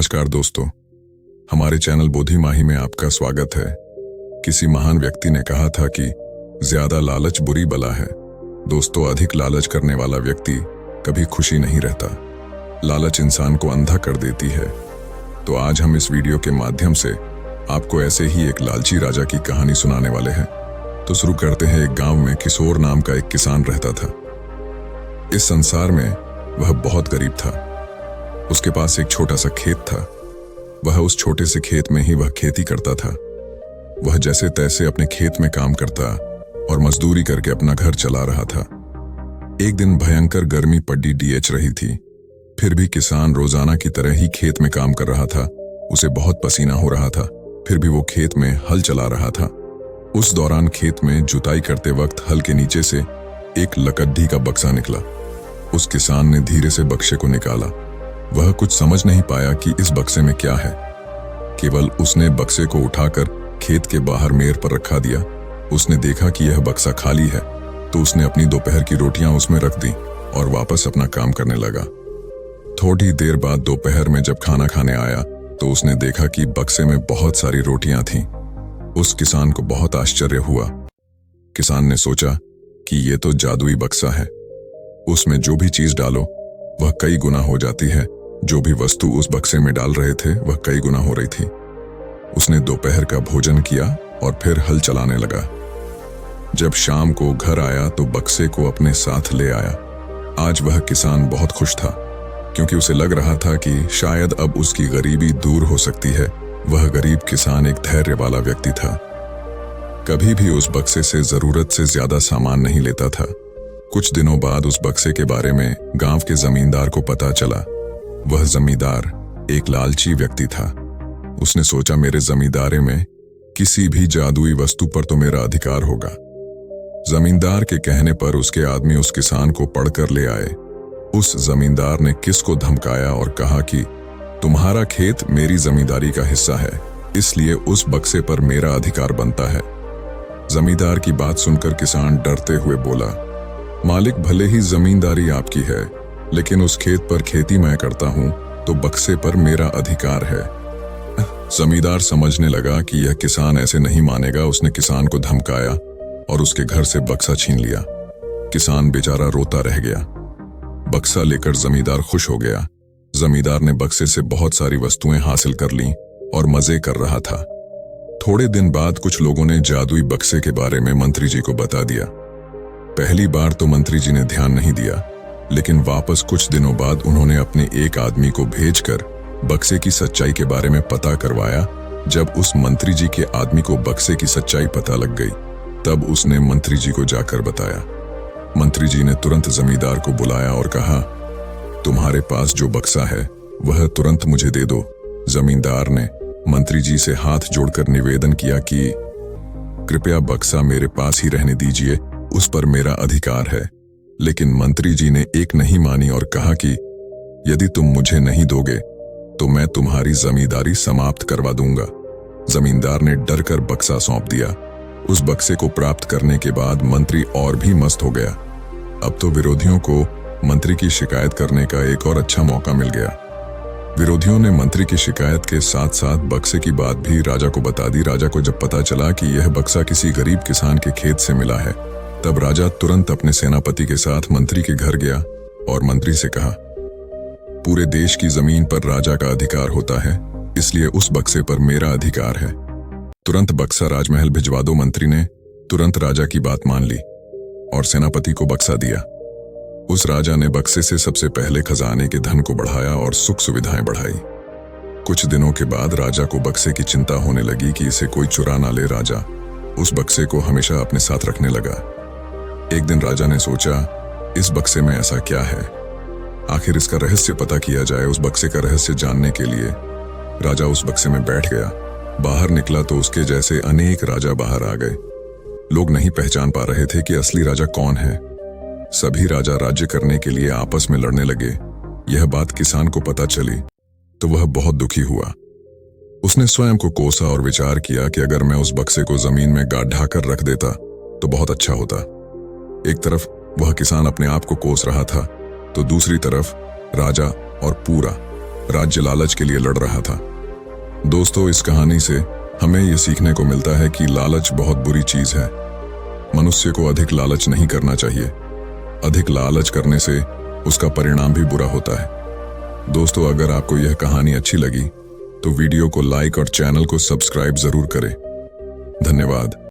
नमस्कार दोस्तों, हमारे चैनल बोधि माही में आपका स्वागत है। किसी महान व्यक्ति ने कहा था कि ज्यादा लालच बुरी बला है। दोस्तों, अधिक लालच करने वाला व्यक्ति कभी खुशी नहीं रहता। लालच इंसान को अंधा कर देती है। तो आज हम इस वीडियो के माध्यम से आपको ऐसे ही एक लालची राजा की कहानी सुनाने वाले हैं। तो शुरू करते हैं। एक गांव में किशोर नाम का एक किसान रहता था। इस संसार में वह बहुत गरीब था। उसके पास एक छोटा सा खेत था। वह उस छोटे से खेत में ही वह खेती करता था। वह जैसे तैसे अपने खेत में काम करता और मजदूरी करके अपना घर चला रहा था। एक दिन भयंकर गर्मी पड़ी डीएच रही थी। फिर भी किसान रोजाना की तरह ही खेत में काम कर रहा था। उसे बहुत पसीना हो रहा था, फिर भी वो खेत में हल चला रहा था। उस दौरान खेत में जुताई करते वक्त हल के नीचे से एक लकड़ी का बक्सा निकला। उस किसान ने धीरे से बक्से को निकाला। वह कुछ समझ नहीं पाया कि इस बक्से में क्या है। केवल उसने बक्से को उठाकर खेत के बाहर मेड़ पर रखा दिया। उसने देखा कि यह बक्सा खाली है, तो उसने अपनी दोपहर की रोटियां उसमें रख दी और वापस अपना काम करने लगा। थोड़ी देर बाद दोपहर में जब खाना खाने आया तो उसने देखा कि बक्से में बहुत सारी रोटियां थीं। उस किसान को बहुत आश्चर्य हुआ। किसान ने सोचा कि ये तो जादुई बक्सा है। उसमें जो भी चीज डालो वह कई गुना हो जाती है। जो भी वस्तु उस बक्से में डाल रहे थे वह कई गुना हो रही थी। उसने दोपहर का भोजन किया और फिर हल चलाने लगा। जब शाम को घर आया तो बक्से को अपने साथ ले आया। आज वह किसान बहुत खुश था, क्योंकि उसे लग रहा था कि शायद अब उसकी गरीबी दूर हो सकती है। वह गरीब किसान एक धैर्य वाला व्यक्ति था। कभी भी उस बक्से से जरूरत से ज्यादा सामान नहीं लेता था। कुछ दिनों बाद उस बक्से के बारे में गांव के जमींदार को पता चला। वह जमींदार एक लालची व्यक्ति था। उसने सोचा, मेरे जमींदारे में किसी भी जादुई वस्तु पर तो मेरा अधिकार होगा। जमींदार के कहने पर उसके आदमी उस किसान को पढ़कर ले आए। उस जमींदार ने किसको धमकाया और कहा कि तुम्हारा खेत मेरी जमींदारी का हिस्सा है, इसलिए उस बक्से पर मेरा अधिकार बनता है। जमींदार की बात सुनकर किसान डरते हुए बोला, मालिक, भले ही जमींदारी आपकी है, लेकिन उस खेत पर खेती मैं करता हूं, तो बक्से पर मेरा अधिकार है। जमींदार समझने लगा कि यह किसान ऐसे नहीं मानेगा। उसने किसान को धमकाया और उसके घर से बक्सा छीन लिया। किसान बेचारा रोता रह गया। बक्सा लेकर जमींदार खुश हो गया। जमींदार ने बक्से से बहुत सारी वस्तुएं हासिल कर लीं और मजे कर रहा था। थोड़े दिन बाद कुछ लोगों ने जादुई बक्से के बारे में मंत्री जी को बता दिया। पहली बार तो मंत्री जी ने ध्यान नहीं दिया, लेकिन वापस कुछ दिनों बाद उन्होंने अपने एक आदमी को भेजकर बक्से की सच्चाई के बारे में पता करवाया। जब उस मंत्री जी के आदमी को बक्से की सच्चाई पता लग गई, तब उसने मंत्री जी को जाकर बताया। मंत्री जी ने तुरंत जमींदार को बुलाया और कहा, तुम्हारे पास जो बक्सा है वह तुरंत मुझे दे दो। जमींदार ने मंत्री जी से हाथ जोड़कर निवेदन किया कि कृपया बक्सा मेरे पास ही रहने दीजिए, उस पर मेरा अधिकार है। लेकिन मंत्री जी ने एक नहीं मानी और कहा कि यदि तुम मुझे नहीं दोगे तो मैं तुम्हारी जमींदारी समाप्त करवा दूंगा। जमींदार ने डर कर बक्सा सौंप दिया। उस बक्से को प्राप्त करने के बाद मंत्री और भी मस्त हो गया। अब तो विरोधियों को मंत्री की शिकायत करने का एक और अच्छा मौका मिल गया। विरोधियों ने मंत्री की शिकायत के साथ साथ बक्से की बात भी राजा को बता दी। राजा को जब पता चला कि यह बक्सा किसी गरीब किसान के खेत से मिला है, तब राजा तुरंत अपने सेनापति के साथ मंत्री के घर गया और मंत्री से कहा, पूरे देश की जमीन पर राजा का अधिकार होता है, इसलिए उस बक्से पर मेरा अधिकार है। तुरंत बक्सा राजमहल भिजवा दो। मंत्री ने तुरंत राजा की बात मान ली और सेनापति को बक्सा दिया। उस राजा ने बक्से से सबसे पहले खजाने के धन को बढ़ाया और सुख सुविधाएं बढ़ाई। कुछ दिनों के बाद राजा को बक्से की चिंता होने लगी कि इसे कोई चुरा ना ले। राजा उस बक्से को हमेशा अपने साथ रखने लगा। एक दिन राजा ने सोचा, इस बक्से में ऐसा क्या है, आखिर इसका रहस्य पता किया जाए। उस बक्से का रहस्य जानने के लिए राजा उस बक्से में बैठ गया। बाहर निकला तो उसके जैसे अनेक राजा बाहर आ गए। लोग नहीं पहचान पा रहे थे कि असली राजा कौन है। सभी राजा राज्य करने के लिए आपस में लड़ने लगे। यह बात किसान को पता चली तो वह बहुत दुखी हुआ। उसने स्वयं को कोसा और विचार किया कि अगर मैं उस बक्से को जमीन में गाड़ ढाकर रख देता तो बहुत अच्छा होता। एक तरफ वह किसान अपने आप को कोस रहा था, तो दूसरी तरफ राजा और पूरा राज्य लालच के लिए लड़ रहा था। दोस्तों, इस कहानी से हमें यह सीखने को मिलता है कि लालच बहुत बुरी चीज है। मनुष्य को अधिक लालच नहीं करना चाहिए। अधिक लालच करने से उसका परिणाम भी बुरा होता है। दोस्तों, अगर आपको यह कहानी अच्छी लगी तो वीडियो को लाइक और चैनल को सब्सक्राइब जरूर करें। धन्यवाद।